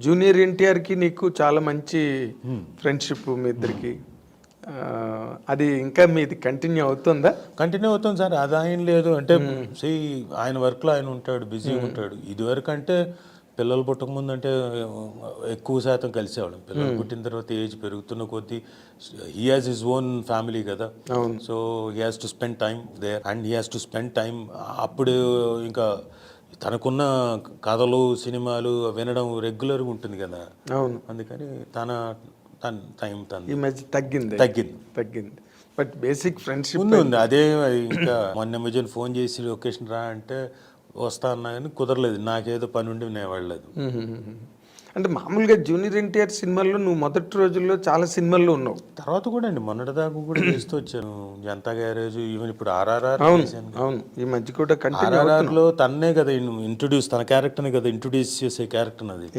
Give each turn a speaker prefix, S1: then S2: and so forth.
S1: Junior ఎన్టీఆర్కి నీకు చాలా మంచి ఫ్రెండ్షిప్ మీ ఇద్దరికి. అది ఇంకా మీది కంటిన్యూ అవుతుందా?
S2: కంటిన్యూ అవుతుంది సార్, అది ఆయన లేదు అంటే ఆయన వర్క్లో ఆయన ఉంటాడు, బిజీ ఉంటాడు. ఇదివరకు అంటే పిల్లలు పుట్టక ముందు అంటే ఎక్కువ శాతం కలిసేవాళ్ళం. పిల్లలు పుట్టిన తర్వాత ఏజ్ పెరుగుతున్న కొద్దీ he has his own family కదా, so he has to spend time there and he has to spend time. అప్పుడు ఇంకా తనకున్న కథలు సినిమాలు వినడం రెగ్యులర్గా ఉంటుంది కదా,
S1: అవును.
S2: అందుకని తన టైం
S1: ఈ మధ్య తగ్గింది తగ్గింది బట్ బేసిక్ ఫ్రెండ్షిప్
S2: ఉంది. అదే ఇంకా మొన్న ఫోన్ చేసి లొకేషన్ రా అంటే వస్తా అన్నా కానీ కుదరలేదు, నాకేదో పని ఉండి నేను వెళ్ళలేదు.
S1: అంటే మామూలుగా జూనియర్ ఎన్టీఆర్ సినిమాల్లో నువ్వు మొదటి రోజుల్లో చాలా సినిమాల్లో ఉన్నావు.
S2: తర్వాత కూడా అండి మొన్నటిదాకా కూడా చేస్తూ వచ్చాను, జనతా గ్యారేజ్, ఈవెన్ ఇప్పుడు ఆర్ఆర్ఆర్.
S1: అవును, ఈ మధ్య కూడా
S2: ఆర్ఆర్ఆర్లో తన్నే కదా ఇంట్రొడ్యూస్, తన క్యారెక్టర్ని కదా ఇంట్రొడ్యూస్ చేసే క్యారెక్టర్ అది.